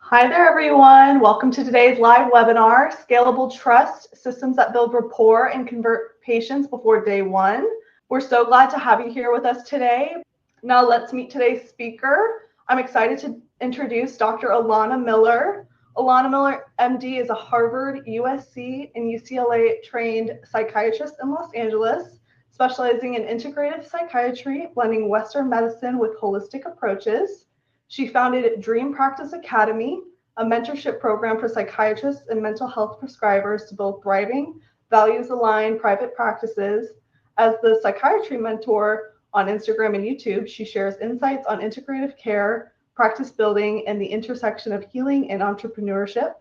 Hi there, everyone. Welcome to today's live webinar, Scalable Trust, Systems that Build Rapport and Convert Patients Before Day One. We're so glad to have you here with us today. Now let's meet today's speaker. I'm excited to introduce Dr. Alana Miller. Alana Miller, MD, is a Harvard, USC, and UCLA trained psychiatrist in Los Angeles, specializing in integrative psychiatry, blending Western medicine with holistic approaches. She founded Dream Practice Academy, a mentorship program for psychiatrists and mental health prescribers to build thriving, values-aligned private practices. As the psychiatry mentor on Instagram and YouTube, she shares insights on integrative care, practice building, and the intersection of healing and entrepreneurship.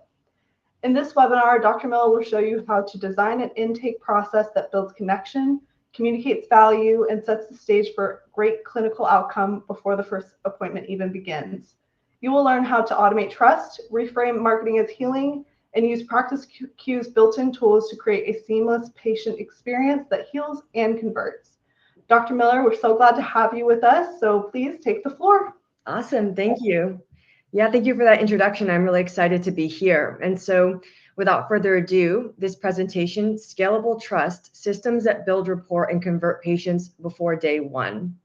In this webinar, Dr. Miller will show you how to design an intake process that builds connection, communicates value, and sets the stage for great clinical outcome before the first appointment even begins. You will learn how to automate trust, reframe marketing as healing, and use practice cues built-in tools to create a seamless patient experience that heals and converts. Dr. Miller, we're so glad to have you with us, so please take the floor. Awesome, thank you. Yeah, thank you for that introduction. I'm really excited to be here. And so without further ado, this presentation, Scalable Trust, Systems that Build Rapport and Convert Patients Before Day One.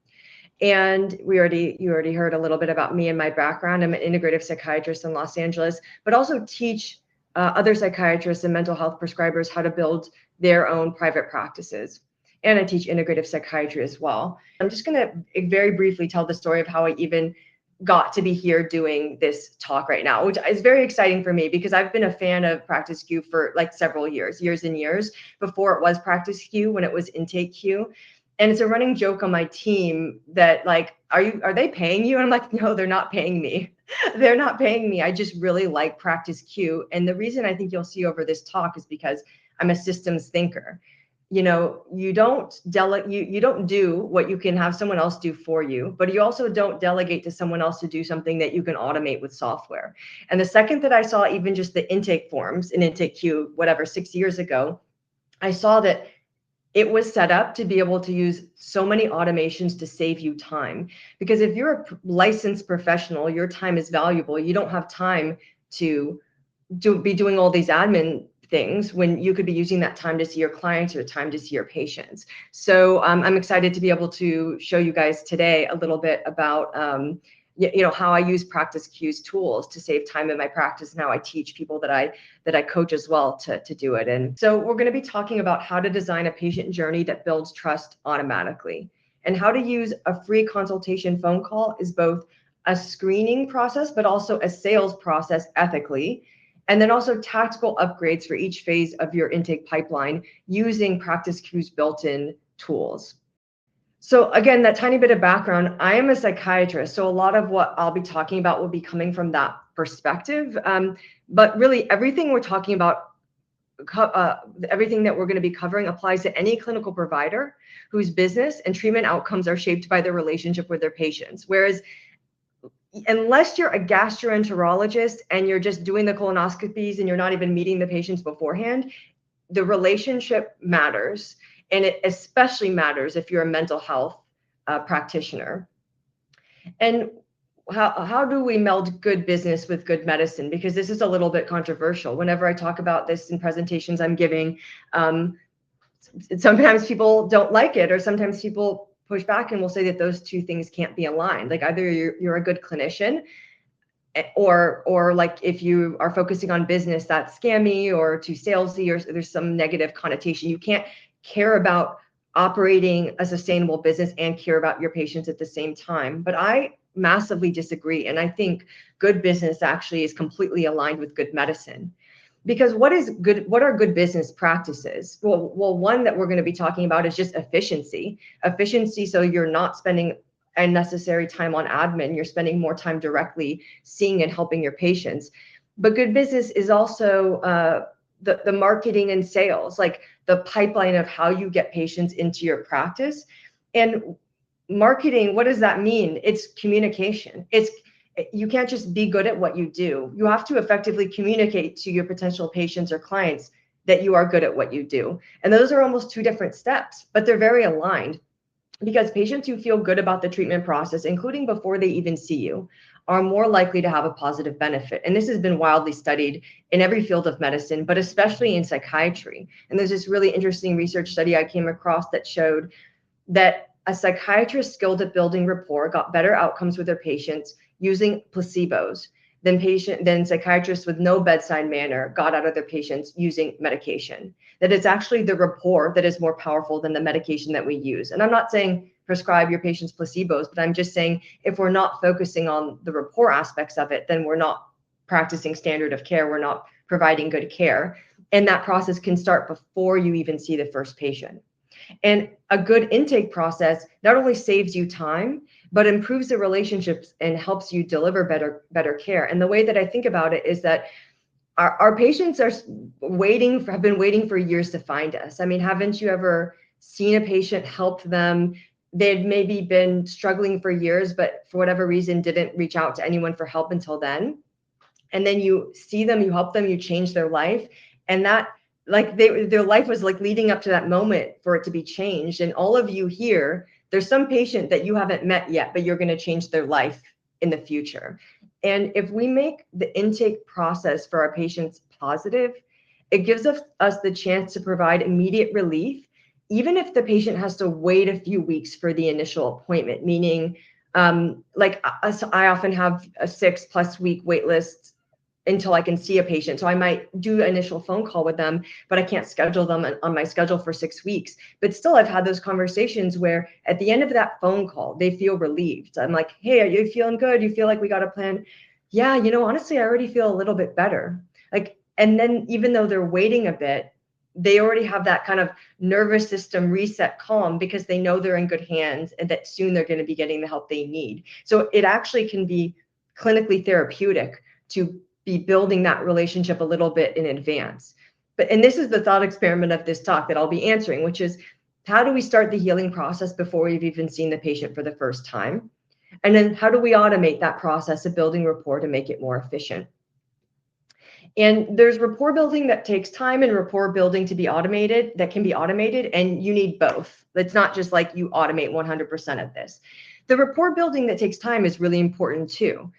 And you already heard a little bit about me and my background. I'm an integrative psychiatrist in Los Angeles, but also teach other psychiatrists and mental health prescribers how to build their own private practices. And I teach integrative psychiatry as well. I'm just gonna very briefly tell the story of how I even got to be here doing this talk right now, which is very exciting for me because I've been a fan of Practice Q for like several years and years before it was Practice Q, when it was Intake Q. And it's a running joke on my team that like, are they paying you? And I'm like, no, they're not paying me. They're not paying me. I just really like Practice Q. And the reason I think you'll see over this talk is because I'm a systems thinker. You know, you don't do what you can have someone else do for you, but you also don't delegate to someone else to do something that you can automate with software. And the second that I saw even just the intake forms in Intake Q, whatever, 6 years ago, I saw that it was set up to be able to use so many automations to save you time. Because if you're a licensed professional, your time is valuable. You don't have time to be doing all these admin things when you could be using that time to see your clients or time to see your patients. So I'm excited to be able to show you guys today a little bit about how I use Practice Q's tools to save time in my practice, and how I teach people that I coach as well to do it. And so we're going to be talking about how to design a patient journey that builds trust automatically, and how to use a free consultation phone call is both a screening process but also a sales process ethically. And then also tactical upgrades for each phase of your intake pipeline using Practice Q's built-in tools. So again, that tiny bit of background, I am a psychiatrist, so a lot of what I'll be talking about will be coming from that perspective. But really everything we're talking about, everything that we're going to be covering applies to any clinical provider whose business and treatment outcomes are shaped by their relationship with their patients. Whereas unless you're a gastroenterologist and you're just doing the colonoscopies and you're not even meeting the patients beforehand, the relationship matters. And it especially matters if you're a mental health practitioner. And how do we meld good business with good medicine? Because this is a little bit controversial. Whenever I talk about this in presentations I'm giving, sometimes people don't like it, or sometimes people push back and will say that those two things can't be aligned. Like either you're a good clinician, or like if you are focusing on business, that's scammy or too salesy, or there's some negative connotation. You can't care about operating a sustainable business and care about your patients at the same time. But I massively disagree. And I think good business actually is completely aligned with good medicine. Because what are good business practices? Well, one that we're going to be talking about is just efficiency. Efficiency, so you're not spending unnecessary time on admin, you're spending more time directly seeing and helping your patients. But good business is also the marketing and sales, like the pipeline of how you get patients into your practice. And marketing, what does that mean? It's communication. You can't just be good at what you do. You have to effectively communicate to your potential patients or clients that you are good at what you do. And those are almost two different steps, but they're very aligned, because patients who feel good about the treatment process, including before they even see you, are more likely to have a positive benefit. And this has been wildly studied in every field of medicine, but especially in psychiatry. And there's this really interesting research study I came across that showed that a psychiatrist skilled at building rapport got better outcomes with their patients using placebos than psychiatrists with no bedside manner got out of their patients using medication. That it's actually the rapport that is more powerful than the medication that we use. And I'm not saying prescribe your patients placebos, but I'm just saying if we're not focusing on the rapport aspects of it, then we're not practicing standard of care. We're not providing good care. And that process can start before you even see the first patient. And a good intake process not only saves you time, but improves the relationships and helps you deliver better care. And the way that I think about it is that our patients have been waiting for years to find us. I mean, haven't you ever seen a patient, helped them? They'd maybe been struggling for years, but for whatever reason, didn't reach out to anyone for help until then. And then you see them, you help them, you change their life. And that, like, their life was like leading up to that moment for it to be changed. And all of you here, there's some patient that you haven't met yet, but you're going to change their life in the future. And if we make the intake process for our patients positive, it gives us the chance to provide immediate relief, even if the patient has to wait a few weeks for the initial appointment. Meaning, I often have a 6+ week wait list until I can see a patient. So I might do an initial phone call with them, but I can't schedule them on my schedule for 6 weeks. But still, I've had those conversations where at the end of that phone call, they feel relieved. I'm like, hey, are you feeling good? You feel like we got a plan? Yeah, honestly, I already feel a little bit better. And then even though they're waiting a bit, they already have that kind of nervous system reset calm because they know they're in good hands and that soon they're going to be getting the help they need. So it actually can be clinically therapeutic to be building that relationship a little bit in advance. And this is the thought experiment of this talk that I'll be answering, which is, how do we start the healing process before we've even seen the patient for the first time? And then how do we automate that process of building rapport to make it more efficient? And there's rapport building that takes time and rapport building that can be automated, and you need both. It's not just like you automate 100% of this. The rapport building that takes time is really important too.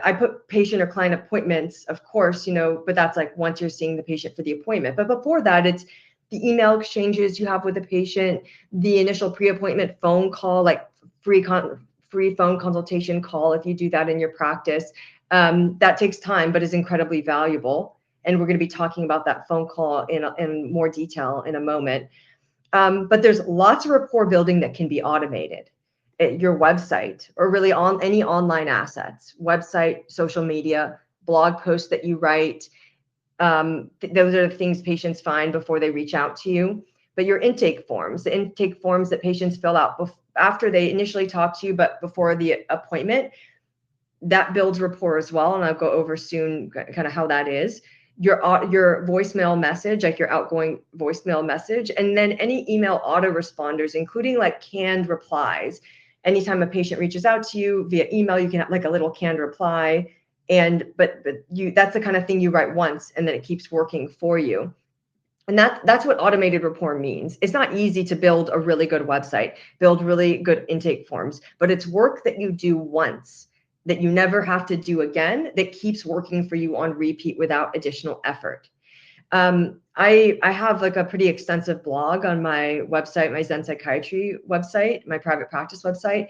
I put patient or client appointments, of course, but that's like once you're seeing the patient for the appointment. But before that, it's the email exchanges you have with the patient, the initial pre-appointment phone call, like free phone consultation call, if you do that in your practice. That takes time, but is incredibly valuable. And we're going to be talking about that phone call in more detail in a moment. But there's lots of rapport building that can be automated. At your website, or really on any online assets, website, social media, blog posts that you write. Those are the things patients find before they reach out to you. But your the intake forms that patients fill out after they initially talk to you, but before the appointment, that builds rapport as well. And I'll go over soon kind of how that is. Your voicemail message, like your outgoing voicemail message, and then any email autoresponders, including like canned replies. Anytime a patient reaches out to you via email, you can have like a little canned reply. But that's the kind of thing you write once and then it keeps working for you. And that's what automated rapport means. It's not easy to build a really good website, build really good intake forms, but it's work that you do once that you never have to do again, that keeps working for you on repeat without additional effort. I have like a pretty extensive blog on my website, my Zen Psychiatry website, my private practice website.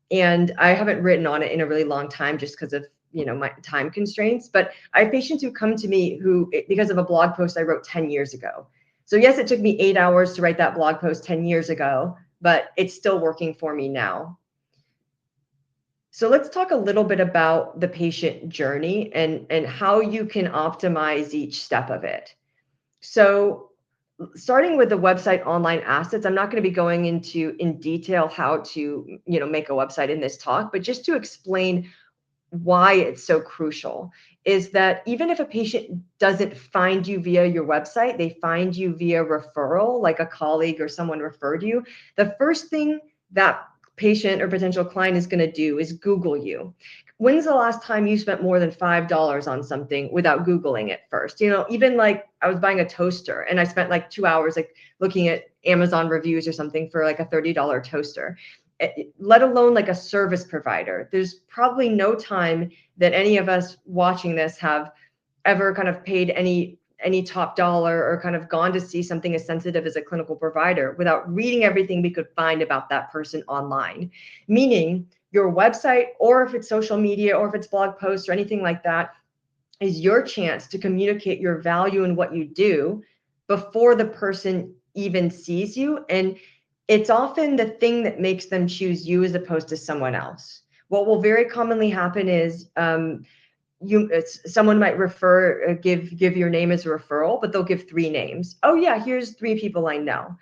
And I haven't written on it in a really long time just because of, my time constraints. But I have patients who come to me because of a blog post I wrote 10 years ago. So yes, it took me 8 hours to write that blog post 10 years ago, but it's still working for me now. So let's talk a little bit about the patient journey and how you can optimize each step of it. So starting with the website online assets, I'm not going to be going into in detail how to, make a website in this talk, but just to explain why it's so crucial is that even if a patient doesn't find you via your website, they find you via referral, like a colleague or someone referred you, the first thing that patient or potential client is going to do is Google you. When's the last time you spent more than $5 on something without Googling it first? Even like I was buying a toaster and I spent like 2 hours like looking at Amazon reviews or something for like a $30 toaster. let alone like a service provider. There's probably no time that any of us watching this have ever kind of paid any top dollar or kind of gone to see something as sensitive as a clinical provider without reading everything we could find about that person online. Meaning your website, or if it's social media, or if it's blog posts or anything like that, is your chance to communicate your value and what you do before the person even sees you. And it's often the thing that makes them choose you as opposed to someone else. What will very commonly happen is someone might give your name as a referral, but they'll give 3 names. Oh yeah, here's 3 people I know.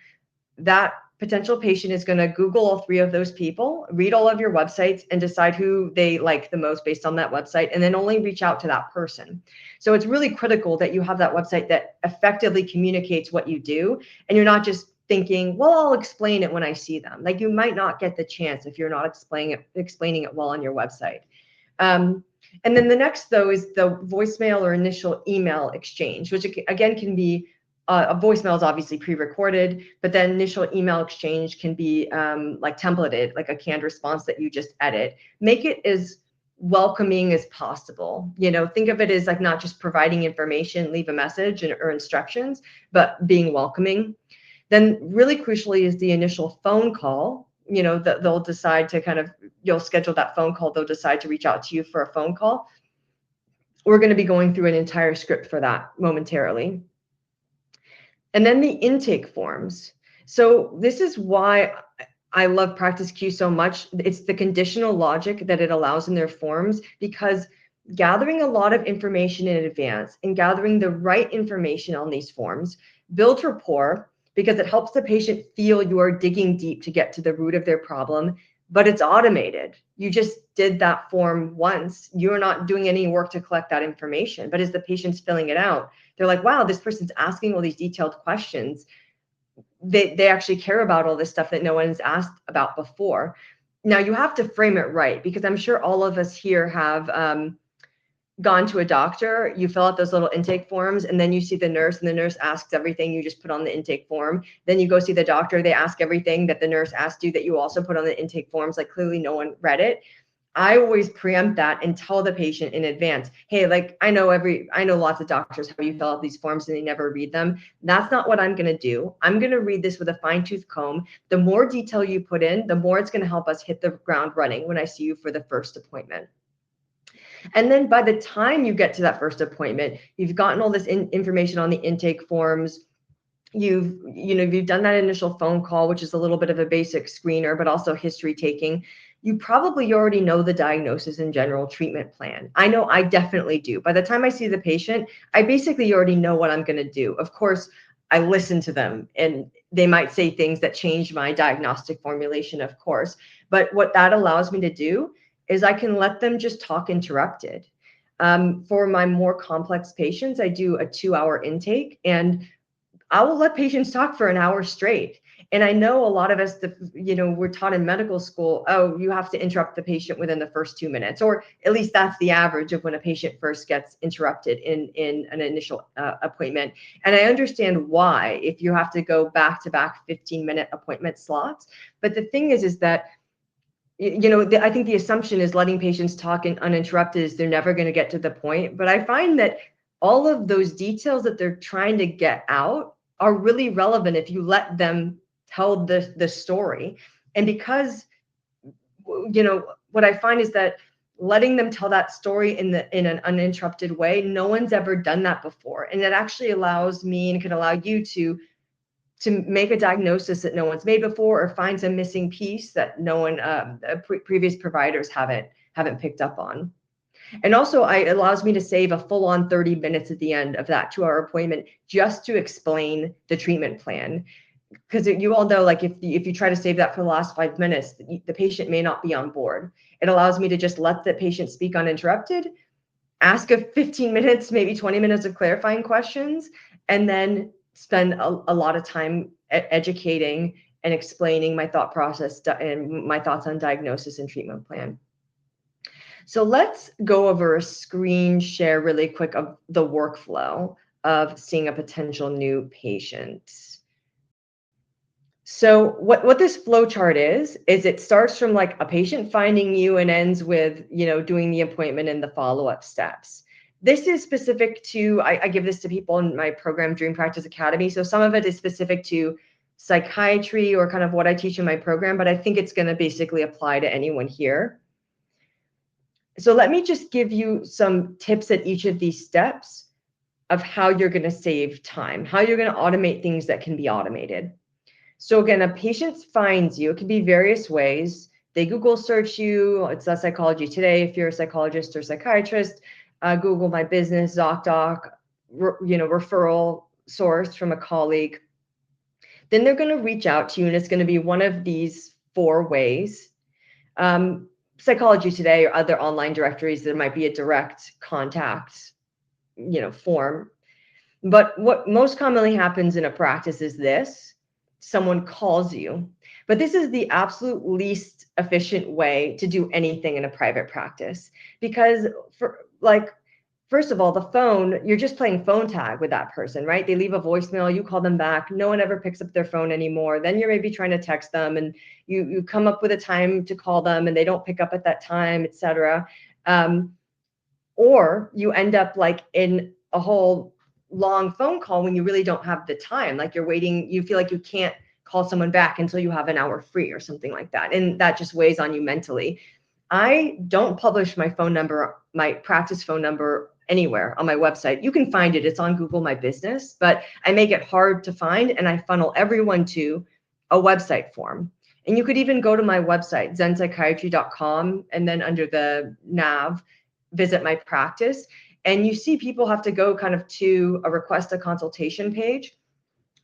That potential patient is going to Google all 3 of those people, read all of your websites, and decide who they like the most based on that website, and then only reach out to that person. So it's really critical that you have that website that effectively communicates what you do, and you're not just thinking, well, I'll explain it when I see them. Like, you might not get the chance if you're not explaining it well on your website. And then the next, though, is the voicemail or initial email exchange, which again can be a voicemail is obviously pre-recorded, but then initial email exchange can be like templated, like a canned response that you just edit. Make it as welcoming as possible. Think of it as like not just providing information, leave a message or instructions, but being welcoming. Then really crucially is the initial phone call. That they'll decide to you'll schedule that phone call. They'll decide to reach out to you for a phone call. We're going to be going through an entire script for that momentarily. And then the intake forms. So this is why I love Practice Q so much. It's the conditional logic that it allows in their forms, because gathering a lot of information in advance and gathering the right information on these forms builds rapport, because it helps the patient feel you are digging deep to get to the root of their problem, but it's automated. You just did that form once. You're not doing any work to collect that information. But as the patient's filling it out, they're like, wow, this person's asking all these detailed questions. They actually care about all this stuff that no one's asked about before. Now, you have to frame it right, because I'm sure all of us here have gone to a doctor. You fill out those little intake forms, and then you see the nurse, and the nurse asks everything you just put on the intake form. Then you go see the doctor. They ask everything that the nurse asked you that you also put on the intake forms. Like, clearly no one read it. I always preempt that and tell the patient in advance, hey, like, I know lots of doctors how you fill out these forms and they never read them. That's not what I'm going to do. I'm going to read this with a fine-tooth comb. The more detail you put in, the more it's going to help us hit the ground running when I see you for the first appointment. And then by the time you get to that first appointment, you've gotten all this information on the intake forms. You've done that initial phone call, which is a little bit of a basic screener, but also history taking. You probably already know the diagnosis and general treatment plan. I know I definitely do. By the time I see the patient, I basically already know what I'm going to do. Of course, I listen to them, and they might say things that change my diagnostic formulation, of course. But what that allows me to do is I can let them just talk interrupted. For my more complex patients, I do a 2-hour intake, and I will let patients talk for an hour straight. And I know a lot of us, we're taught in medical school, oh, you have to interrupt the patient within the first 2 minutes, or at least that's the average of when a patient first gets interrupted in an initial appointment. And I understand why, if you have to go back-to-back 15-minute appointment slots. But the thing is that I think the assumption is letting patients talk uninterrupted is they're never going to get to the point. But I find that all of those details that they're trying to get out are really relevant if you let them tell the story. And because, what I find is that letting them tell that story in an uninterrupted way, no one's ever done that before. And it actually allows me, and can allow you to make a diagnosis that no one's made before, or find some missing piece that no one, previous providers haven't picked up on. And also, it allows me to save a full-on 30 minutes at the end of that 2-hour appointment just to explain the treatment plan. Because you all know, like, if you try to save that for the last 5 minutes, the patient may not be on board. It allows me to just let the patient speak uninterrupted, ask a 15 minutes, maybe 20 minutes of clarifying questions, and then spend a lot of time educating and explaining my thought process and my thoughts on diagnosis and treatment plan. So let's go over a screen share really quick of the workflow of seeing a potential new patient. So what this flow chart is it starts from like a patient finding you and ends with, doing the appointment and the follow-up steps. This is specific to, I give this to people in my program, Dream Practice Academy. So some of it is specific to psychiatry or kind of what I teach in my program, but I think it's going to basically apply to anyone here. So let me just give you some tips at each of these steps of how you're going to save time, how you're going to automate things that can be automated. So again, a patient finds you. It can be various ways. They Google search you. It's a Psychology Today. If you're a psychologist or psychiatrist, Google My Business, ZocDoc, referral source from a colleague. Then they're going to reach out to you, and it's going to be one of these 4 ways. Psychology Today or other online directories, there might be a direct contact, form. But what most commonly happens in a practice is this: someone calls you. But this is the absolute least efficient way to do anything in a private practice, because first of all, the phone, you're just playing phone tag with that person, right? They leave a voicemail, you call them back, no one ever picks up their phone anymore. Then you're maybe trying to text them, and you come up with a time to call them and they don't pick up at that time, etc. Or you end up like in a whole long phone call when you really don't have the time. Like you're waiting, you feel like you can't call someone back until you have an hour free or something like that. And that just weighs on you mentally. I don't publish my phone number, my practice phone number, anywhere on my website. You can find it. It's on Google My Business, but I make it hard to find, and I funnel everyone to a website form. And you could even go to my website, zenpsychiatry.com, and then under the nav, visit my practice. And you see people have to go kind of to a request a consultation page,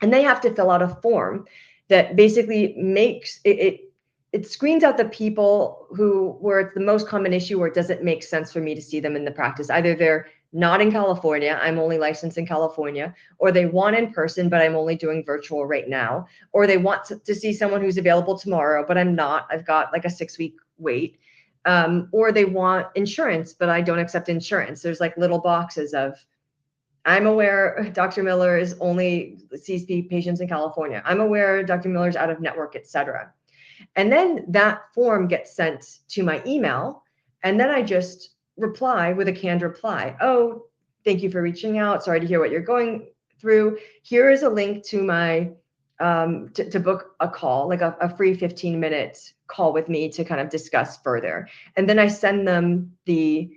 and they have to fill out a form that basically makes it screens out the people where it's the most common issue where it doesn't make sense for me to see them in the practice. Either they're not in California, I'm only licensed in California, or they want in person, but I'm only doing virtual right now, or they want to see someone who's available tomorrow, but I'm not. I've got like a 6-week wait. Or they want insurance, but I don't accept insurance. There's like little boxes of, I'm aware Dr. Miller only sees patients in California. I'm aware Dr. Miller's out of network, etc. And then that form gets sent to my email, and then I just reply with a canned reply. Oh, thank you for reaching out. Sorry to hear what you're going through. Here is a link to my to book a call, like a free 15-minute call with me to kind of discuss further. And then I send them the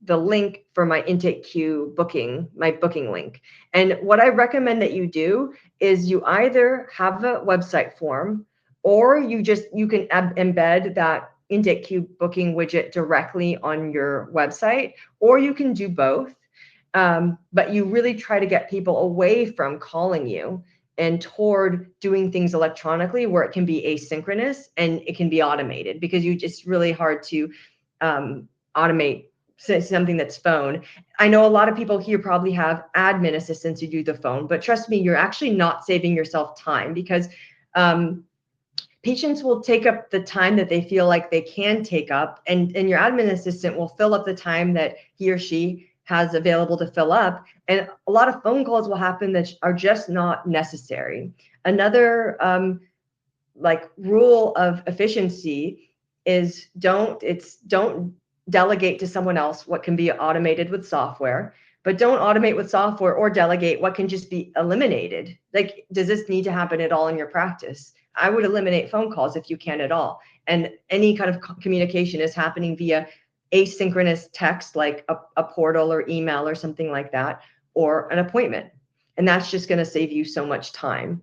link for my intake queue booking, my booking link. And what I recommend that you do is you either have a website form, or you can embed that intake queue booking widget directly on your website, or you can do both. But you really try to get people away from calling you and toward doing things electronically where it can be asynchronous and it can be automated, because it's really hard to automate something that's phone. I know a lot of people here probably have admin assistants who do the phone, but trust me, you're actually not saving yourself time, because patients will take up the time that they feel like they can take up, and your admin assistant will fill up the time that he or she has available to fill up. And a lot of phone calls will happen that are just not necessary. Another rule of efficiency is don't delegate to someone else what can be automated with software, but don't automate with software or delegate what can just be eliminated. Like, does this need to happen at all in your practice? I would eliminate phone calls if you can at all. And any kind of communication is happening via asynchronous text, like a portal or email or something like that, or an appointment. And that's just going to save you so much time.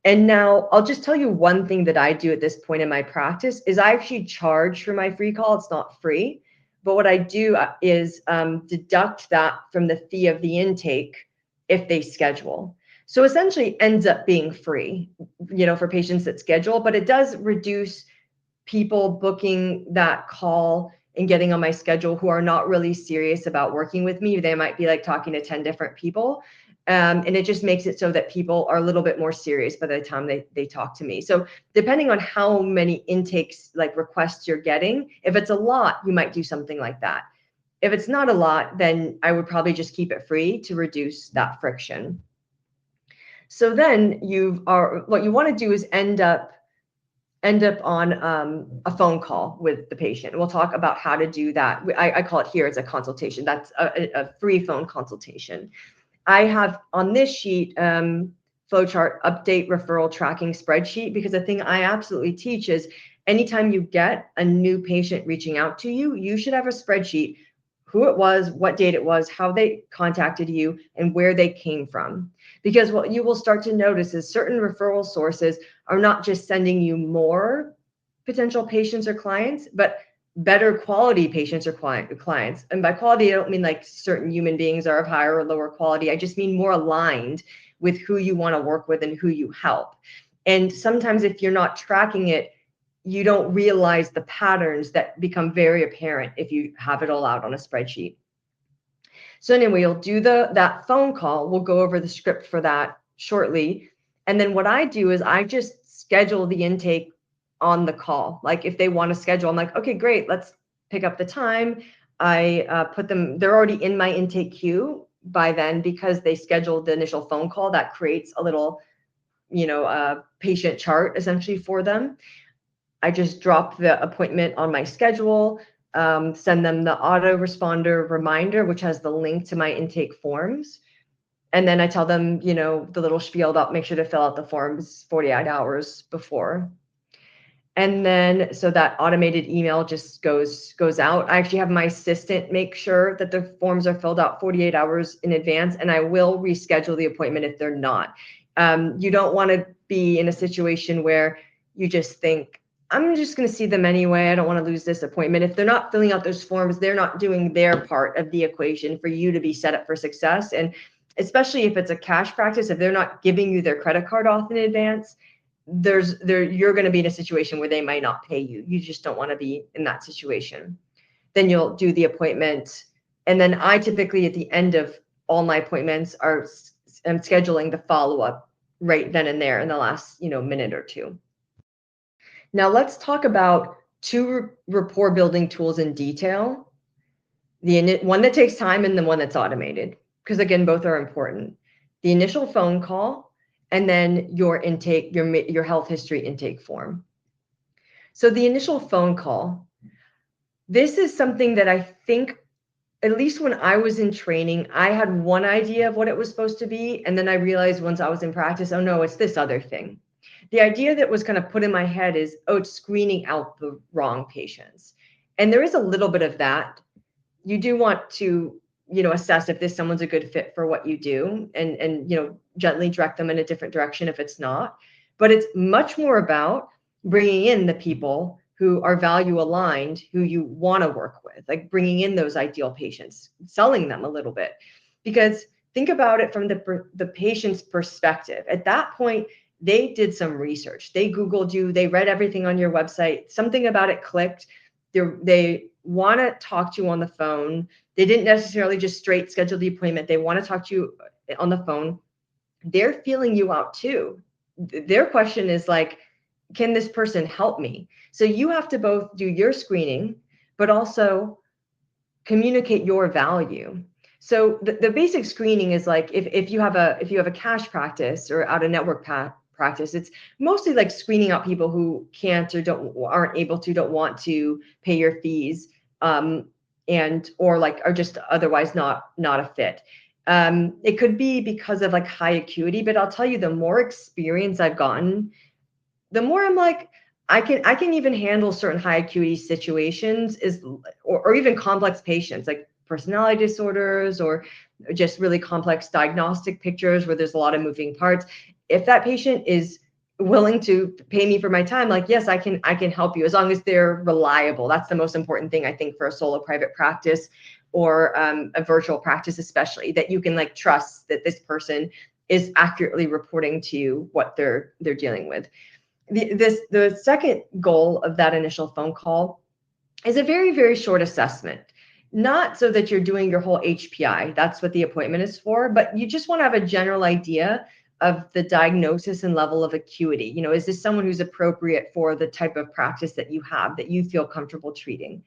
And now I'll just tell you one thing that I do at this point in my practice is I actually charge for my free call. It's not free, but what I do is deduct that from the fee of the intake if they schedule. So essentially ends up being free, for patients that schedule, but it does reduce people booking that call and getting on my schedule who are not really serious about working with me. They might be like talking to 10 different people. And it just makes it so that people are a little bit more serious by the time they talk to me. So depending on how many intakes, like requests you're getting, if it's a lot, you might do something like that. If it's not a lot, then I would probably just keep it free to reduce that friction. So then what you want to do is end up on a phone call with the patient. We'll talk about how to do that. I call it here, it's a consultation. That's a free phone consultation. I have on this sheet, flowchart update referral tracking spreadsheet, because the thing I absolutely teach is anytime you get a new patient reaching out to you, you should have a spreadsheet, who it was, what date it was, how they contacted you, and where they came from. Because what you will start to notice is certain referral sources are not just sending you more potential patients or clients, but better quality patients or clients. And by quality, I don't mean like certain human beings are of higher or lower quality. I just mean more aligned with who you want to work with and who you help. And sometimes if you're not tracking it, you don't realize the patterns that become very apparent if you have it all out on a spreadsheet. So anyway, you'll do that phone call. We'll go over the script for that shortly. And then what I do is I just schedule the intake on the call. Like if they want to schedule, I'm like, okay, great, let's pick up the time. I put them, they're already in my intake queue by then because they scheduled the initial phone call. That creates a little, patient chart essentially for them. I just drop the appointment on my schedule, send them the autoresponder reminder, which has the link to my intake forms. And then I tell them, the little spiel about make sure to fill out the forms 48 hours before. And then so that automated email just goes out. I actually have my assistant make sure that the forms are filled out 48 hours in advance, and I will reschedule the appointment if they're not. You don't want to be in a situation where you just think, I'm just going to see them anyway. I don't want to lose this appointment. If they're not filling out those forms, they're not doing their part of the equation for you to be set up for success. And especially if it's a cash practice, if they're not giving you their credit card off in advance, you're going to be in a situation where they might not pay you. You just don't want to be in that situation. Then you'll do the appointment. And then I typically at the end of all my appointments I'm scheduling the follow-up right then and there in the last, minute or two. Now let's talk about two rapport building tools in detail. The one that takes time and the one that's automated, because again, both are important. The initial phone call and then your intake, your health history intake form. So the initial phone call, this is something that I think, at least when I was in training, I had one idea of what it was supposed to be. And then I realized once I was in practice, oh no, it's this other thing. The idea that was kind of put in my head is, oh, it's screening out the wrong patients. And there is a little bit of that. You do want to, assess if someone's a good fit for what you do and gently direct them in a different direction if it's not. But it's much more about bringing in the people who are value aligned, who you want to work with, like bringing in those ideal patients, selling them a little bit. Because think about it from the patient's perspective. At that point, they did some research. They Googled you. They read everything on your website. Something about it clicked. They want to talk to you on the phone. They didn't necessarily just straight schedule the appointment. They want to talk to you on the phone. They're feeling you out too. Their question is like, can this person help me? So you have to both do your screening, but also communicate your value. So the basic screening is like if you have a cash practice or out of network practice, it's mostly like screening out people who can't or aren't able to, don't want to pay your fees, and or like are just otherwise not a fit. It could be because of like high acuity, but I'll tell you, the more experience I've gotten, the more I'm like, I can even handle certain high acuity situations or even complex patients like personality disorders or just really complex diagnostic pictures where there's a lot of moving parts. If that patient is willing to pay me for my time, like, yes, I can help you as long as they're reliable. That's the most important thing, I think, for a solo private practice or a virtual practice, especially, that you can like trust that this person is accurately reporting to you what they're dealing with. The second goal of that initial phone call is a very, very short assessment, not so that you're doing your whole HPI. That's what the appointment is for, but you just want to have a general idea of the diagnosis and level of acuity. Is this someone who's appropriate for the type of practice that you have, that you feel comfortable treating?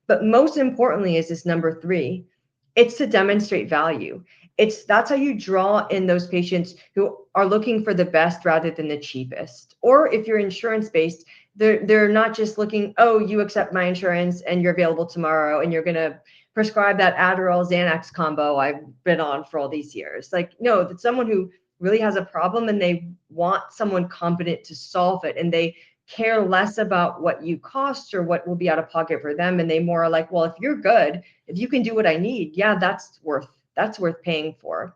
But most importantly is this number 3, it's to demonstrate value. That's how you draw in those patients who are looking for the best rather than the cheapest. Or if you're insurance based, they're not just looking, oh, you accept my insurance and you're available tomorrow and you're going to prescribe that Adderall Xanax combo I've been on for all these years. Like, no, that's someone who really has a problem and they want someone competent to solve it, and they care less about what you cost or what will be out of pocket for them, and they more are like, well, if you're good, if you can do what I need, yeah, that's worth paying for.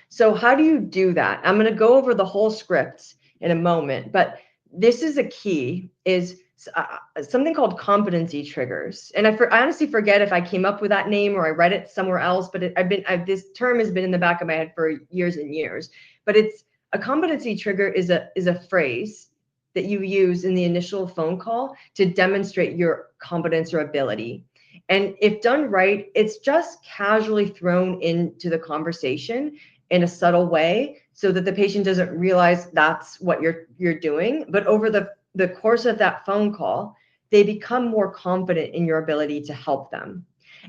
So how do you do that? I'm going to go over the whole script in a moment, but this is a key, is something called competency triggers. And I honestly forget if I came up with that name or I read it somewhere else, but this term has been in the back of my head for years and years. But it's a competency trigger is a phrase that you use in the initial phone call to demonstrate your competence or ability. And if done right, it's just casually thrown into the conversation in a subtle way so that the patient doesn't realize that's what you're doing. But over the course of that phone call, they become more confident in your ability to help them.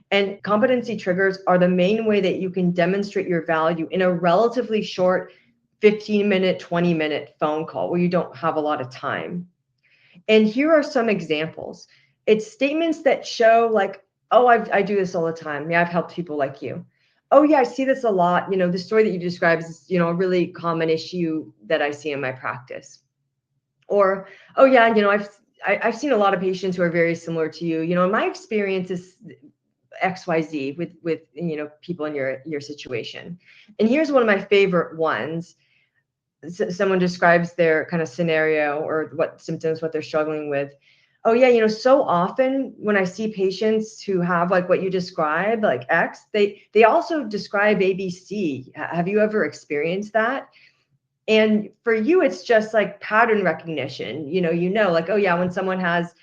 And competency triggers are the main way that you can demonstrate your value in a relatively short 15-minute, 20-minute phone call where you don't have a lot of time. And here are some examples. It's statements that show like, oh, I do this all the time. Yeah, I've helped people like you. Oh yeah, I see this a lot. The story that you described is, a really common issue that I see in my practice. Or, oh yeah, I've seen a lot of patients who are very similar to you. My experience is XYZ with people in your situation. And here's one of my favorite ones. Someone describes their kind of scenario or what symptoms, what they're struggling with. Oh yeah, so often when I see patients who have like what you described, like X, they also describe ABC. Have you ever experienced that? And for you, it's just like pattern recognition. Like, oh yeah, when someone has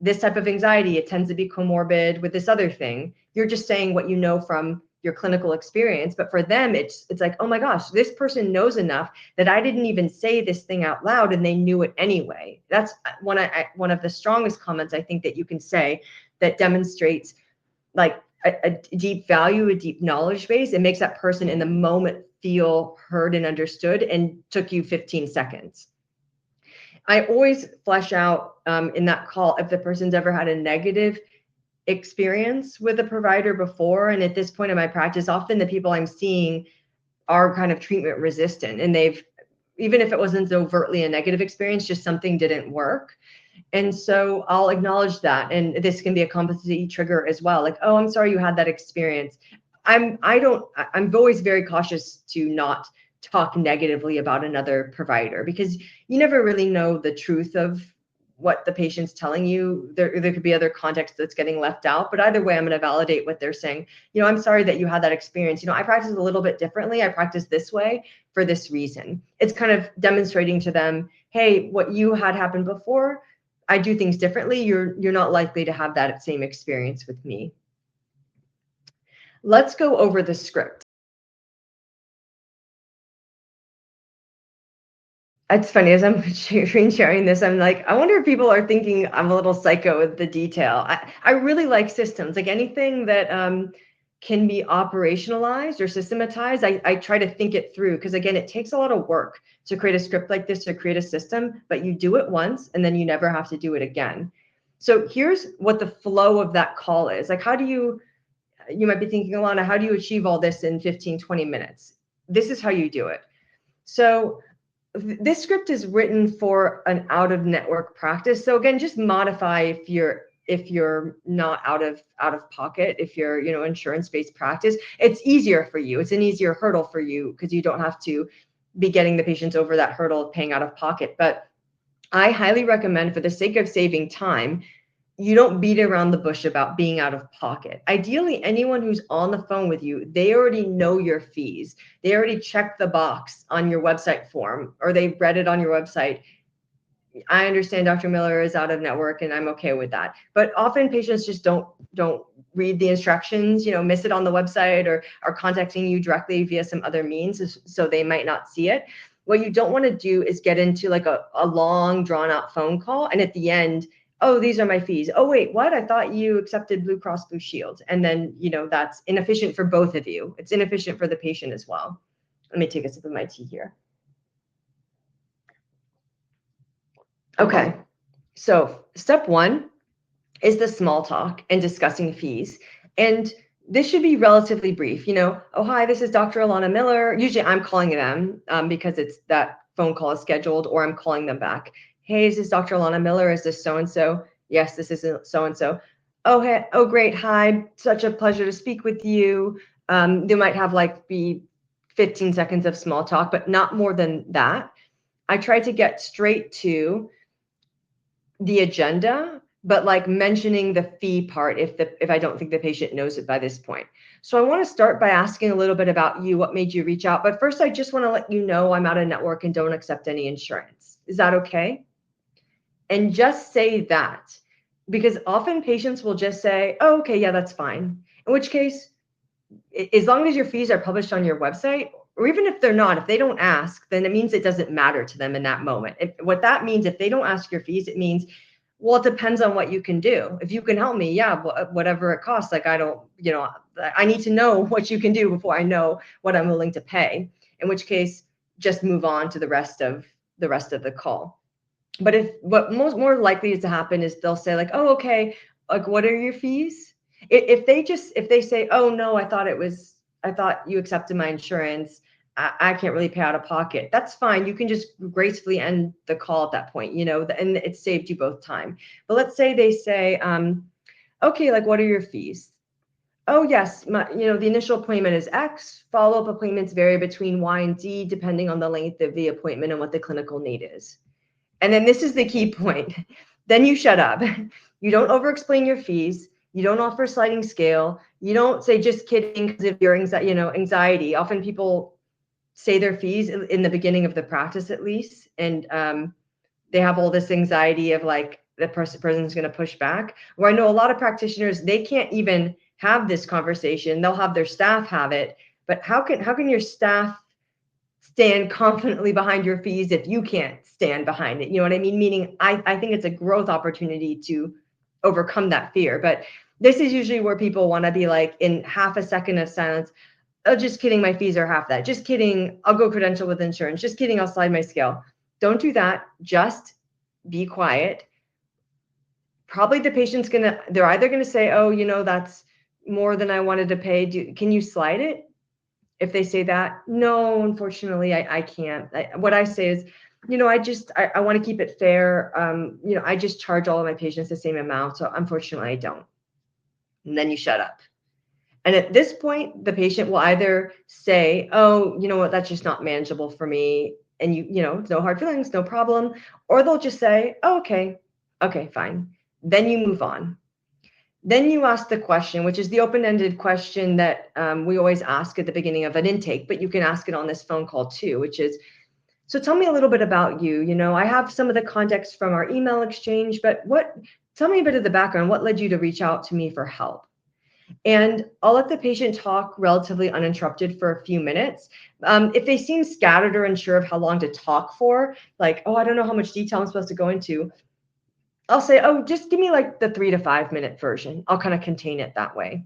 this type of anxiety, it tends to be comorbid with this other thing. You're just saying what you know from your clinical experience. But for them, it's like, oh my gosh, this person knows enough that I didn't even say this thing out loud and they knew it anyway. That's one of the strongest comments I think that you can say that demonstrates like a deep value, a deep knowledge base. It makes that person in the moment feel heard and understood and took you 15 seconds. I always flesh out in that call if the person's ever had a negative experience with a provider before. And at this point in my practice, often the people I'm seeing are kind of treatment resistant, and even if it wasn't overtly a negative experience, just something didn't work. And so I'll acknowledge that. And this can be a competency trigger as well. Like, oh, I'm sorry you had that experience. I'm always very cautious to not talk negatively about another provider, because you never really know the truth of what the patient's telling you. There could be other context that's getting left out, but either way, I'm going to validate what they're saying. I'm sorry that you had that experience. I practice a little bit differently. I practice this way for this reason. It's kind of demonstrating to them, hey, what you had happened before, I do things differently. You're not likely to have that same experience with me. Let's go over the script. It's funny, as I'm sharing this, I'm like, I wonder if people are thinking I'm a little psycho with the detail. I really like systems, like anything that can be operationalized or systematized. I try to think it through, because again, it takes a lot of work to create a script like this, to create a system, but you do it once and then you never have to do it again. So here's what the flow of that call is. Like, you might be thinking, Alana, how do you achieve all this in 15, 20 minutes? This is how you do it. So this script is written for an out-of-network practice. So again, just modify if you're not out of pocket, if you're insurance-based practice. It's easier for you. It's an easier hurdle for you because you don't have to be getting the patients over that hurdle of paying out of pocket. But I highly recommend, for the sake of saving time, you don't beat around the bush about being out of pocket. Ideally, anyone who's on the phone with you, they already know your fees. They already checked the box on your website form, or they read it on your website. I understand Dr. Miller is out of network and I'm okay with that. But often patients just don't read the instructions, miss it on the website, or are contacting you directly via some other means, so they might not see it. What you don't want to do is get into like a long drawn out phone call, and at the end, oh, these are my fees. Oh, wait, what? I thought you accepted Blue Cross Blue Shield. And then, that's inefficient for both of you. It's inefficient for the patient as well. Let me take a sip of my tea here. Okay, so step one is the small talk and discussing fees. And this should be relatively brief. Oh, hi, this is Dr. Alana Miller. Usually I'm calling them because it's that phone call is scheduled, or I'm calling them back. Hey, this is Dr. Alana Miller. Is this so-and-so? Yes, this is so-and-so. Oh, hey, oh, great. Hi, such a pleasure to speak with you. They might have be 15 seconds of small talk, but not more than that. I try to get straight to the agenda, but mentioning the fee part if I don't think the patient knows it by this point. So I want to start by asking a little bit about you, what made you reach out. But first, I just want to let you know I'm out of network and don't accept any insurance. Is that okay? And just say that, because often patients will just say, oh, okay, yeah, that's fine. In which case, as long as your fees are published on your website, or even if they're not, if they don't ask, then it means it doesn't matter to them in that moment. What that means, if they don't ask your fees, it means, well, it depends on what you can do. If you can help me, yeah, whatever it costs. I need to know what you can do before I know what I'm willing to pay. In which case, just move on to the rest of the call. But what more likely is to happen is they'll say oh, okay, what are your fees? If they say, oh no, I thought you accepted my insurance, I can't really pay out of pocket. That's fine. You can just gracefully end the call at that point, and it saved you both time. But let's say they say, okay, what are your fees? Oh yes, the initial appointment is X. Follow-up appointments vary between Y and Z depending on the length of the appointment and what the clinical need is. And then this is the key point. Then you shut up. You don't over-explain your fees. You don't offer a sliding scale. You don't say, just kidding, because of your anxiety. Often people say their fees in the beginning of the practice, at least. And they have all this anxiety of the person's going to push back. Where I know a lot of practitioners, they can't even have this conversation. They'll have their staff have it. But how can your staff stand confidently behind your fees if you can't stand behind it? You know what I mean? Meaning, I think it's a growth opportunity to overcome that fear. But this is usually where people want to be in half a second of silence. Oh, just kidding. My fees are half that. Just kidding. I'll go credential with insurance. Just kidding. I'll slide my scale. Don't do that. Just be quiet. Probably the patient's they're either going to say, oh, that's more than I wanted to pay. Can you slide it? If they say that, no, unfortunately, I can't. What I say is, I want to keep it fair. I just charge all of my patients the same amount. So unfortunately, I don't. And then you shut up. And at this point, the patient will either say, oh, you know what, that's just not manageable for me. And no hard feelings, no problem. Or they'll just say, oh, okay, fine. Then you move on. Then you ask the question, which is the open-ended question that we always ask at the beginning of an intake, but you can ask it on this phone call too, which is, so tell me a little bit about you. I have some of the context from our email exchange, but tell me a bit of the background. What led you to reach out to me for help? And I'll let the patient talk relatively uninterrupted for a few minutes. If they seem scattered or unsure of how long to talk for, oh, I don't know how much detail I'm supposed to go into, I'll say, oh, just give me the 3 to 5 minute version. I'll kind of contain it that way.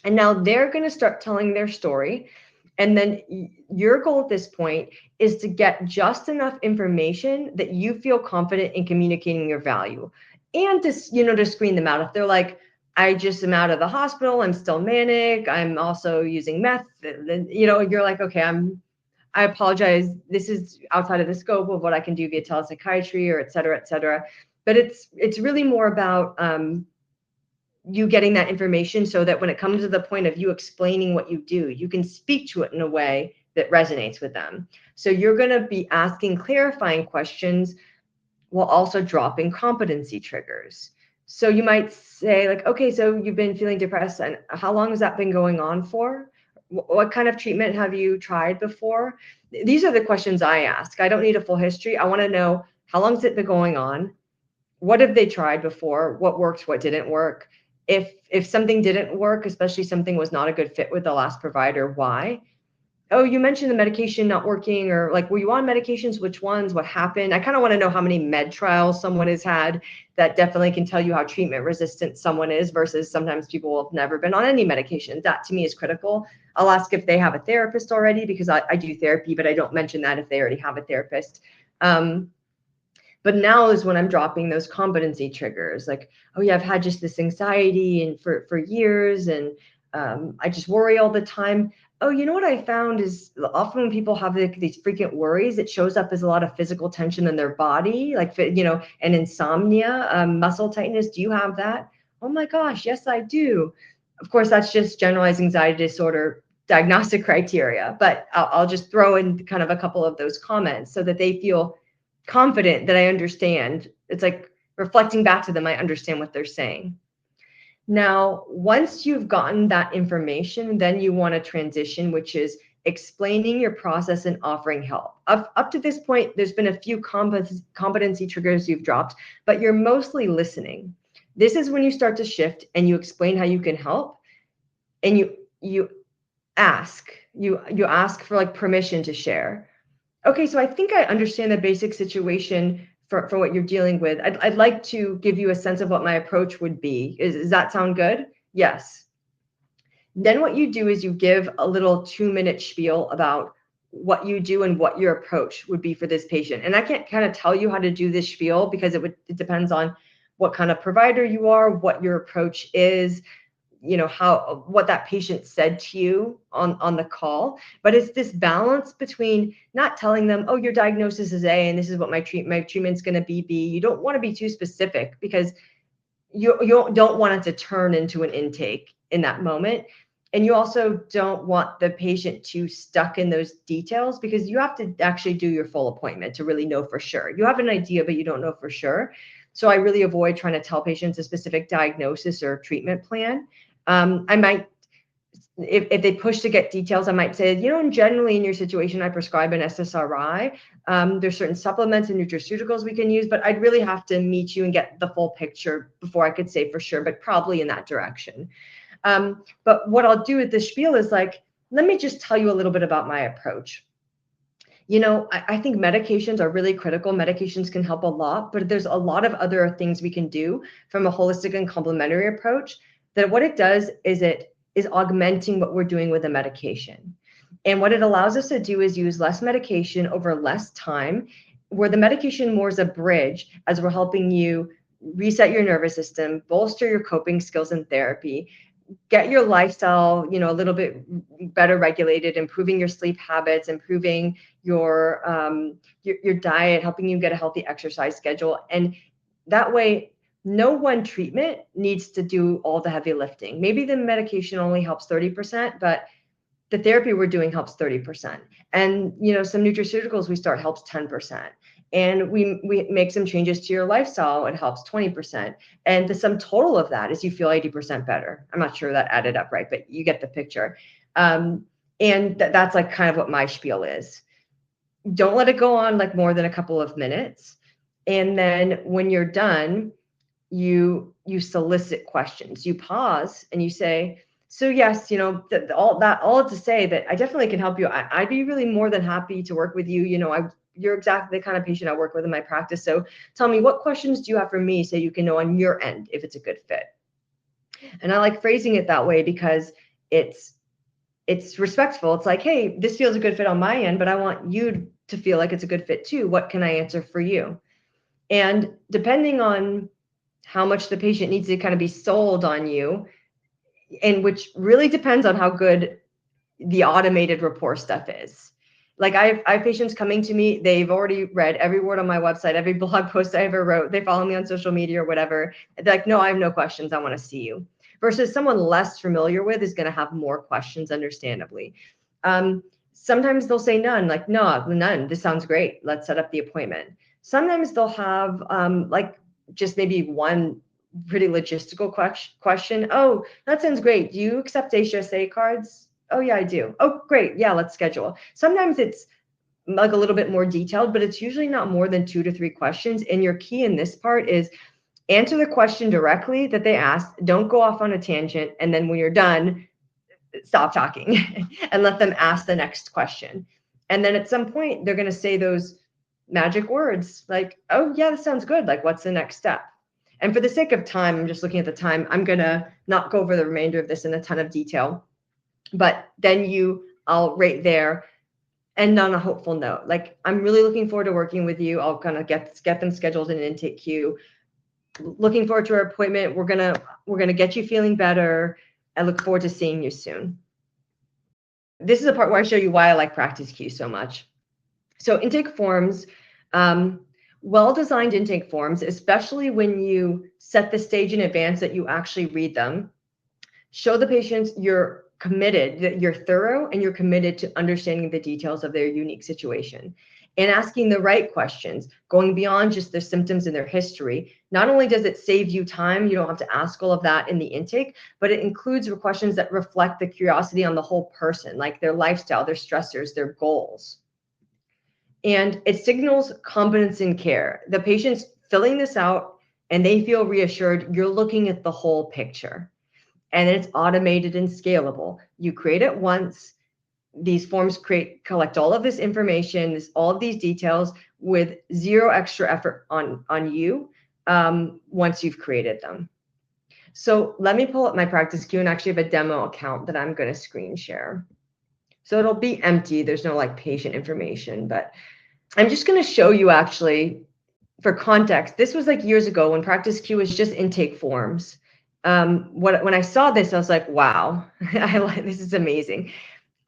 And now they're going to start telling their story. And then your goal at this point is to get just enough information that you feel confident in communicating your value, and to screen them out. If they're like, I just am out of the hospital, I'm still manic, I'm also using meth, then, you're like, okay, I apologize. This is outside of the scope of what I can do via telepsychiatry or et cetera, et cetera. But it's really more about you getting that information so that when it comes to the point of you explaining what you do, you can speak to it in a way that resonates with them. So you're going to be asking clarifying questions while also dropping competency triggers. So you might say okay, so you've been feeling depressed, and how long has that been going on for? What kind of treatment have you tried before? These are the questions I ask. I don't need a full history. I want to know, how long has it been going on? What have they tried before? What worked? What didn't work? If something didn't work, especially something was not a good fit with the last provider, why? oh, you mentioned the medication not working, or like, were you on medications? Which ones? What happened? I kind of want to know how many med trials someone has had. That definitely can tell you how treatment resistant someone is, versus sometimes people have never been on any medication. That to me is critical. I'll ask if they have a therapist already, because I do therapy, but I don't mention that if they already have a therapist. But now is when I'm dropping those competency triggers, like, oh yeah, I've had just this anxiety and for years, and I just worry all the time. Oh, you know what I found is often when people have these frequent worries, it shows up as a lot of physical tension in their body, like, and insomnia, muscle tightness. Do you have that? Oh my gosh, yes, I do. Of course, that's just generalized anxiety disorder diagnostic criteria, but I'll just throw in kind of a couple of those comments so that they feel confident that I understand. It's like reflecting back to them, I understand what they're saying. Now, once you've gotten that information, then you want to transition, which is explaining your process and offering help. Up to this point, there's been a few competency triggers you've dropped, but you're mostly listening. This is when you start to shift and you explain how you can help, and you ask for like permission to share. Okay, so I think I understand the basic situation for what you're dealing with. I'd like to give you a sense of what my approach would be. Does that sound good? Yes. Then what you do is you give a little 2-minute spiel about what you do and what your approach would be for this patient. And I can't kind of tell you how to do this spiel, because it depends on what kind of provider you are, what your approach is, what that patient said to you on the call. But it's this balance between not telling them, oh, your diagnosis is A and this is what my treatment's going to be B. You don't want to be too specific, because you don't want it to turn into an intake in that moment. And you also don't want the patient to stuck in those details, because you have to actually do your full appointment to really know for sure. You have an idea, but you don't know for sure. So I really avoid trying to tell patients a specific diagnosis or treatment plan. I might, if they push to get details, I might say, generally in your situation, I prescribe an SSRI. There's certain supplements and nutraceuticals we can use, but I'd really have to meet you and get the full picture before I could say for sure, but probably in that direction. But what I'll do with this spiel is like, let me just tell you a little bit about my approach. I think medications are really critical. Medications can help a lot, but there's a lot of other things we can do from a holistic and complementary approach, that what it does is it is augmenting what we're doing with a medication. And what it allows us to do is use less medication over less time, where the medication more is a bridge as we're helping you reset your nervous system, bolster your coping skills in therapy, get your lifestyle, a little bit better regulated, improving your sleep habits, improving your diet, helping you get a healthy exercise schedule. And that way, no one treatment needs to do all the heavy lifting. Maybe the medication only helps 30%, but the therapy we're doing helps 30%. And, some nutraceuticals we start helps 10%. And we make some changes to your lifestyle, it helps 20%. And the sum total of that is you feel 80% better. I'm not sure that added up right, but you get the picture. And that's like kind of what my spiel is. Don't let it go on like more than a couple of minutes. And then when you're done, you solicit questions. You pause and you say, so yes, all to say that I definitely can help you. I'd be really more than happy to work with you. You're exactly the kind of patient I work with in my practice. So tell me, what questions do you have for me so you can know on your end if it's a good fit? And I like phrasing it that way because it's respectful. It's like, hey, this feels a good fit on my end, but I want you to feel like it's a good fit too. What can I answer for you? And depending on how much the patient needs to kind of be sold on you, and which really depends on how good the automated rapport stuff is. Like I have patients coming to me, they've already read every word on my website, every blog post I ever wrote, they follow me on social media or whatever. They're like, no, I have no questions, I want to see you. Versus someone less familiar with is going to have more questions, understandably. Sometimes they'll say none, like, no, none, this sounds great, let's set up the appointment. Sometimes they'll have like just maybe one pretty logistical question. Oh, that sounds great. Do you accept HSA cards? Oh, yeah, I do. Oh, great. Yeah, let's schedule. Sometimes it's like a little bit more detailed, but it's usually not more than 2 to 3 questions. And your key in this part is answer the question directly that they asked. Don't go off on a tangent. And then when you're done, stop talking and let them ask the next question. And then at some point, they're going to say those magic words like, oh, yeah, that sounds good. Like, what's the next step? And for the sake of time, I'm just looking at the time. I'm going to not go over the remainder of this in a ton of detail. But then I'll rate there, end on a hopeful note. Like, I'm really looking forward to working with you. I'll kind of get them scheduled in an intake queue. Looking forward to our appointment. We're gonna get you feeling better. I look forward to seeing you soon. This is a part where I show you why I like practice queues so much. So intake forms, well-designed intake forms, especially when you set the stage in advance that you actually read them, show the patients you're committed, that you're thorough and you're committed to understanding the details of their unique situation and asking the right questions, going beyond just their symptoms and their history. Not only does it save you time, you don't have to ask all of that in the intake, but it includes questions that reflect the curiosity on the whole person, like their lifestyle, their stressors, their goals. And it signals competence in care. The patient's filling this out and they feel reassured you're looking at the whole picture. And it's automated and scalable. You create it once. These forms collect all of this information, all of these details with zero extra effort on you once you've created them. So let me pull up my practice queue and actually have a demo account that I'm going to screen share. So it'll be empty. There's no like patient information, but I'm just going to show you actually for context. This was like years ago when practice queue was just intake forms. When I saw this, I was like, wow, this is amazing.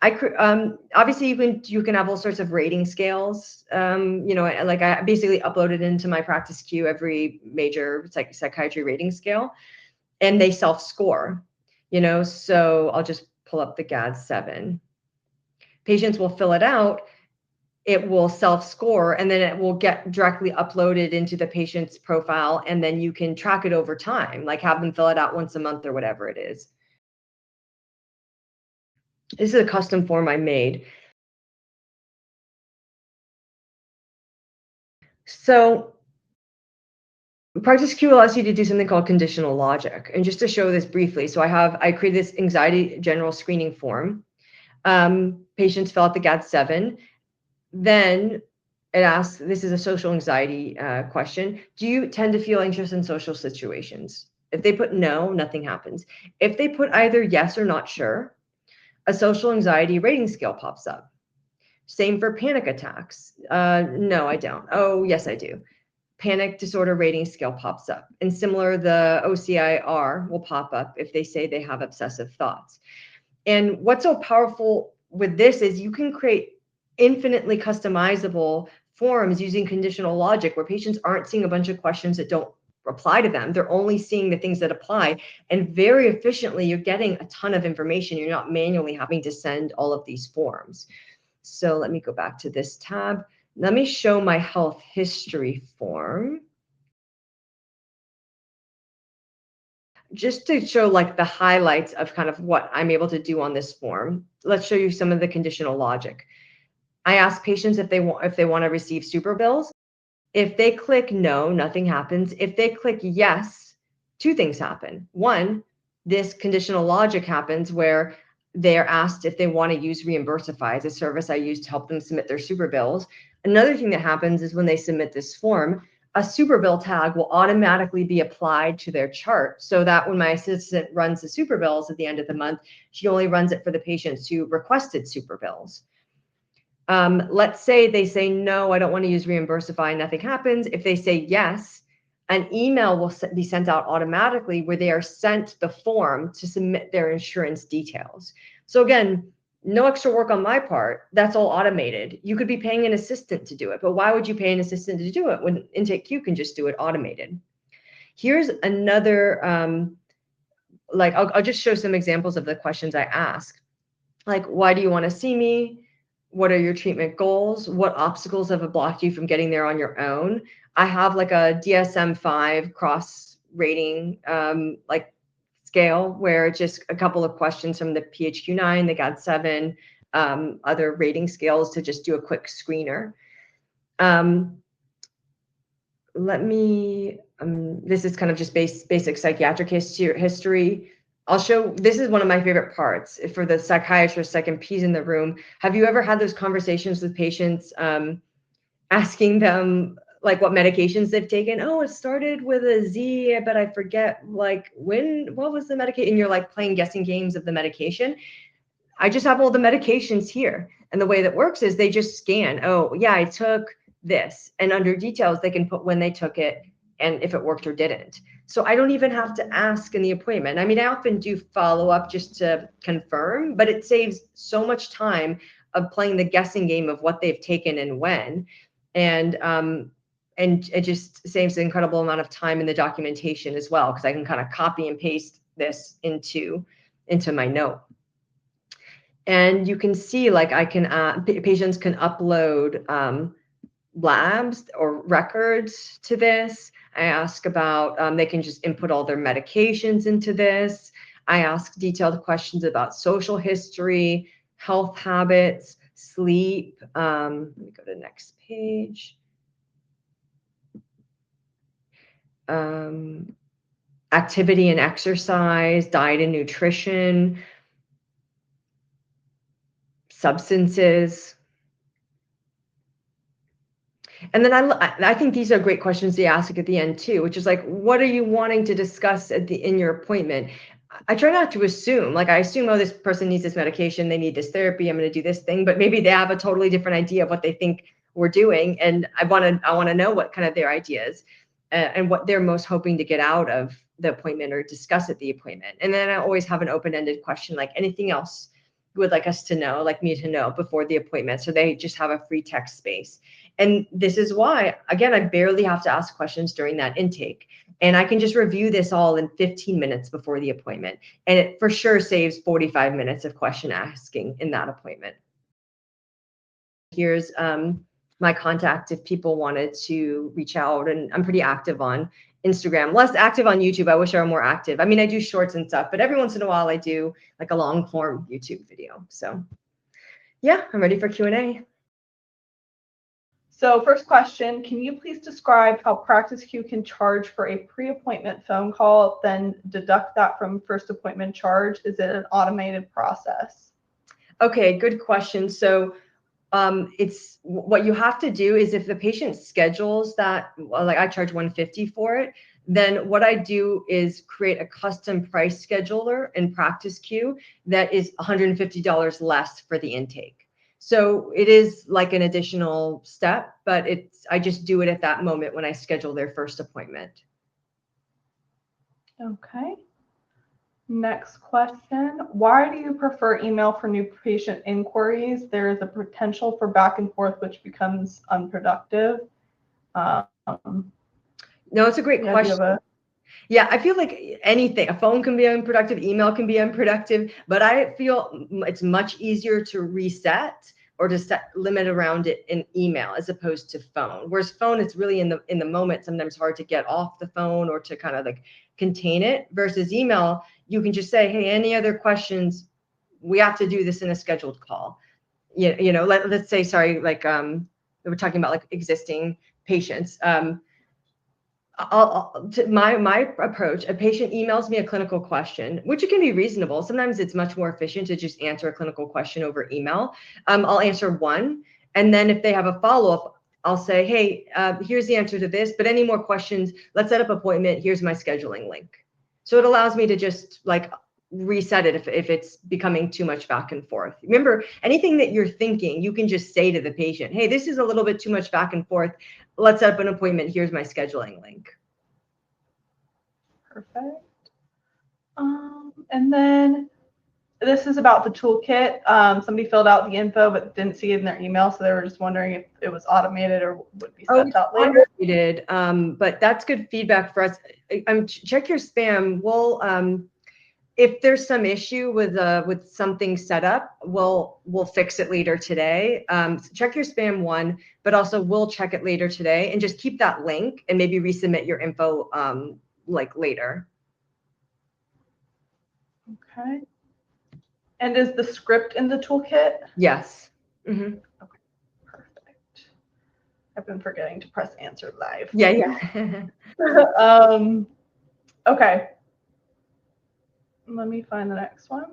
Obviously you can have all sorts of rating scales. Like I basically uploaded into my practice queue every major psychiatry rating scale, and they self-score. So I'll just pull up the GAD-7. Patients will fill it out. It will self-score, and then it will get directly uploaded into the patient's profile, and then you can track it over time, like have them fill it out once a month or whatever it is. This is a custom form I made. So practice queue allows you to do something called conditional logic. And just to show this briefly, so I created this anxiety general screening form. Patients fill out the GAD-7. Then it asks, this is a social anxiety question. Do you tend to feel anxious in social situations? If they put no, nothing happens. If they put either yes or not sure, a social anxiety rating scale pops up. Same for panic attacks. No, I don't. Oh, yes, I do. Panic disorder rating scale pops up. And similar, the OCIR will pop up if they say they have obsessive thoughts. And what's so powerful with this is you can create infinitely customizable forms using conditional logic where patients aren't seeing a bunch of questions that don't apply to them. They're only seeing the things that apply. And very efficiently, you're getting a ton of information. You're not manually having to send all of these forms. So let me go back to this tab. Let me show my health history form. Just to show like the highlights of kind of what I'm able to do on this form. Let's show you some of the conditional logic. I ask patients if they want to receive super bills. If they click no, nothing happens. If they click yes, two things happen. One, this conditional logic happens where they're asked if they want to use Reimbursify as a service I use to help them submit their super bills. Another thing that happens is when they submit this form, a super bill tag will automatically be applied to their chart so that when my assistant runs the super bills at the end of the month, she only runs it for the patients who requested super bills. Let's say they say, no, I don't want to use Reimbursify, nothing happens. If they say yes, an email will be sent out automatically where they are sent the form to submit their insurance details. So again, no extra work on my part. That's all automated. You could be paying an assistant to do it, but why would you pay an assistant to do it when Intake Q can just do it automated? Here's another, I'll just show some examples of the questions I ask. Like, why do you want to see me? What are your treatment goals? What obstacles have blocked you from getting there on your own? I have like a DSM-5 cross rating scale where it's just a couple of questions from the PHQ-9, the GAD-7, other rating scales to just do a quick screener. This is kind of just basic psychiatric history. I'll show, this is one of my favorite parts for the psychiatrist, second P's in the room. Have you ever had those conversations with patients, asking them like what medications they've taken? Oh, it started with a Z, but I forget like what was the medication? And you're like playing guessing games of the medication. I just have all the medications here. And the way that works is they just scan, oh yeah, I took this. And under details, they can put when they took it and if it worked or didn't. So I don't even have to ask in the appointment. I mean, I often do follow up just to confirm, but it saves so much time of playing the guessing game of what they've taken and when. And it just saves an incredible amount of time in the documentation as well, because I can kind of copy and paste this into my note. And you can see like I can patients can upload labs or records to this. I ask about, they can just input all their medications into this. I ask detailed questions about social history, health habits, sleep. Let me go to the next page. Activity and exercise, diet and nutrition, substances. And then I think these are great questions to ask at the end too, which is like, what are you wanting to discuss in your appointment? I try not to assume, like I assume, oh, this person needs this medication, they need this therapy, I'm going to do this thing, but maybe they have a totally different idea of what they think we're doing. And I want to know what kind of their ideas and what they're most hoping to get out of the appointment or discuss at the appointment. And then I always have an open-ended question, like anything else you would like us to know, like me to know before the appointment. So they just have a free text space. And this is why, again, I barely have to ask questions during that intake. And I can just review this all in 15 minutes before the appointment. And it for sure saves 45 minutes of question asking in that appointment. Here's my contact if people wanted to reach out. And I'm pretty active on Instagram, less active on YouTube. I wish I were more active. I mean, I do shorts and stuff, but every once in a while I do like a long form YouTube video. So yeah, I'm ready for Q&A. So first question, can you please describe how PracticeQ can charge for a pre-appointment phone call, then deduct that from first appointment charge? Is it an automated process? Okay, good question. So it's what you have to do is if the patient schedules that, like I charge $150 for it, then what I do is create a custom price scheduler in PracticeQ that is $150 less for the intake. So it is like an additional step, but I just do it at that moment when I schedule their first appointment. Okay. Next question. Why do you prefer email for new patient inquiries? There is a potential for back and forth, which becomes unproductive. No, it's a great question. Yeah, I feel like anything, a phone can be unproductive, email can be unproductive, but I feel it's much easier to reset or to set limit around it in email as opposed to phone. Whereas phone, it's really in the moment, sometimes hard to get off the phone or to kind of like contain it, versus email, you can just say, hey, any other questions? We have to do this in a scheduled call. You know, let's say, sorry, like we're talking about like existing patients. My approach, a patient emails me a clinical question, which it can be reasonable. Sometimes it's much more efficient to just answer a clinical question over email. I'll answer one. And then if they have a follow-up, I'll say, hey, here's the answer to this, but any more questions, let's set up an appointment. Here's my scheduling link. So it allows me to just like reset it if it's becoming too much back and forth. Remember, anything that you're thinking, you can just say to the patient, hey, this is a little bit too much back and forth. Let's set up an appointment. Here's my scheduling link. Perfect. And then this is about the toolkit. Somebody filled out the info but didn't see it in their email, so they were just wondering if it was automated or would be sent out later. Automated, but that's good feedback for us. Check your spam. We'll if there's some issue with something set up, we'll fix it later today. Check your spam one, but also we'll check it later today and just keep that link and maybe resubmit your info like later. Okay. And is the script in the toolkit? Yes. Mm-hmm. Okay, perfect. I've been forgetting to press answer live. Yeah. Okay. Let me find the next one.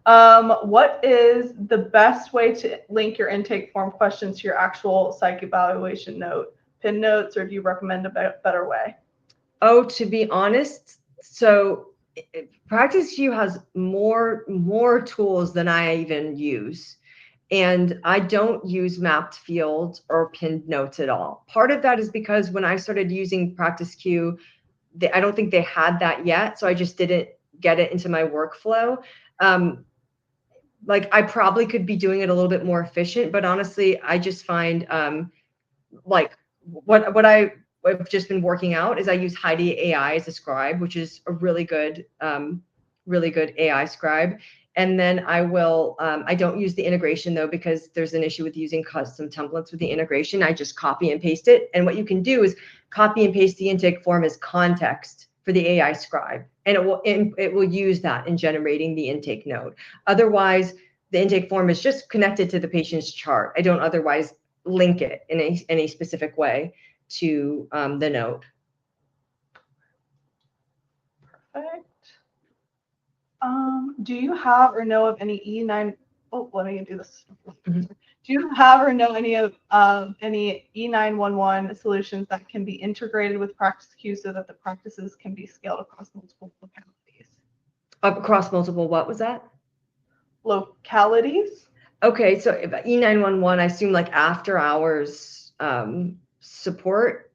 What is the best way to link your intake form questions to your actual psych evaluation note? Pin notes, or do you recommend a better way? Oh, to be honest, so PracticeQ has more tools than I even use. And I don't use mapped fields or pinned notes at all. Part of that is because when I started using PracticeQ, I don't think they had that yet. So I just didn't get it into my workflow. Like I probably could be doing it a little bit more efficient, but honestly, I just find like what I've just been working out is I use Heidi AI as a scribe, which is a really good AI scribe. And then I don't use the integration though, because there's an issue with using custom templates with the integration. I just copy and paste it. And what you can do is copy and paste the intake form as context for the AI scribe. And it will use that in generating the intake note. Otherwise, the intake form is just connected to the patient's chart. I don't otherwise link it in any specific way to the note. Perfect. Do you have or know of any E9? Oh, let me do this. Mm-hmm. Do you have or know any of any E911 solutions that can be integrated with PracticeQ so that the practices can be scaled across multiple localities? Across multiple, what was that? Localities. Okay, so if E911, I assume like after hours support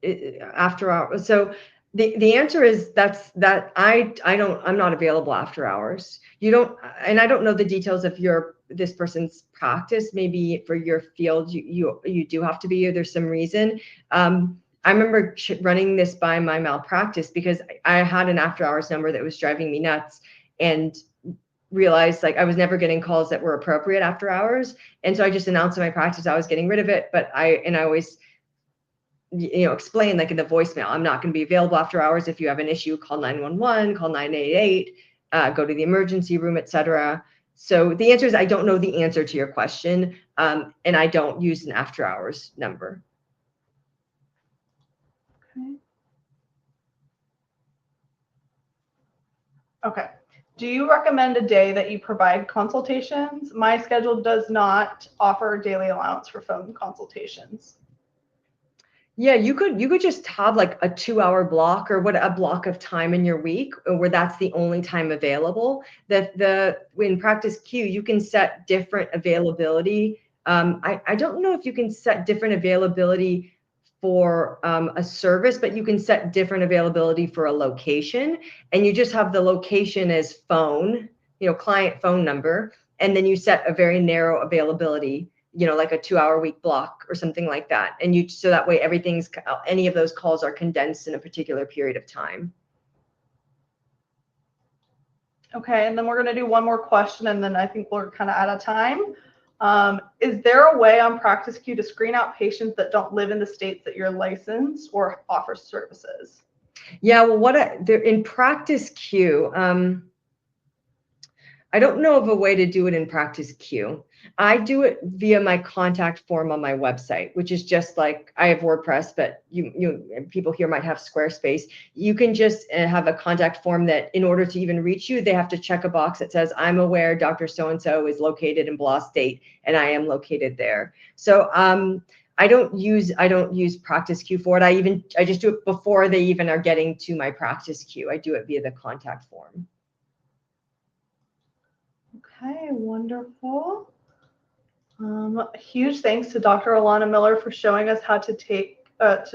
after hours. So the answer is I'm not available after hours. You don't, and I don't know the details of this person's practice. Maybe for your field you do have to be, or there's some reason. I remember running this by my malpractice because I had an after hours number that was driving me nuts, and realized like I was never getting calls that were appropriate after hours. And so I just announced in my practice I was getting rid of it. But I always, explain like in the voicemail, I'm not going to be available after hours. If you have an issue, call 911, call 988, go to the emergency room, etc. So the answer is I don't know the answer to your question. And I don't use an after hours number. Okay. Do you recommend a day that you provide consultations? My schedule does not offer daily allowance for phone consultations. Yeah, you could just have like a 2-hour block or a block of time in your week where that's the only time available. In PracticeQ, you can set different availability. I don't know if you can set different availability for a service, but you can set different availability for a location, and you just have the location as phone, client phone number, and then you set a very narrow availability, like a 2-hour week block or something like that. And so that way any of those calls are condensed in a particular period of time. Okay, and then we're going to do one more question, and then I think we're kind of out of time. Is there a way on PracticeQ to screen out patients that don't live in the states that you're licensed or offer services? Yeah, well, in PracticeQ, I don't know of a way to do it in PracticeQ. I do it via my contact form on my website, which is just like I have WordPress, but people here might have Squarespace. You can just have a contact form that in order to even reach you, they have to check a box that says, I'm aware Dr. So-and-so is located in blah state, and I am located there. So I don't use PracticeQ for it. I just do it before they even are getting to my PracticeQ. I do it via the contact form. Okay, wonderful. Huge thanks to Dr. Alana Miller for showing us how to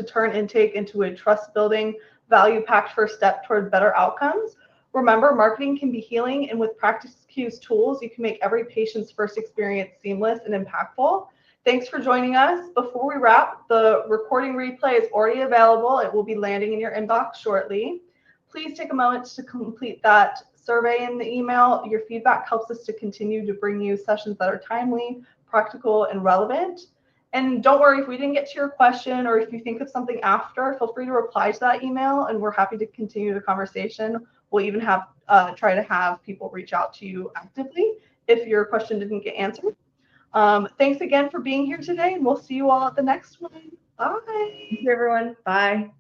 turn intake into a trust-building, value-packed first step toward better outcomes. Remember, marketing can be healing, and with PracticeQ's tools, you can make every patient's first experience seamless and impactful. Thanks for joining us. Before we wrap, the recording replay is already available. It will be landing in your inbox shortly. Please take a moment to complete that survey in the email. Your feedback helps us to continue to bring you sessions that are timely, practical, and relevant. And don't worry if we didn't get to your question, or if you think of something after, feel free to reply to that email, and we're happy to continue the conversation. We'll even try to have people reach out to you actively if your question didn't get answered. Thanks again for being here today, and we'll see you all at the next one. Bye. Thank you, everyone. Bye.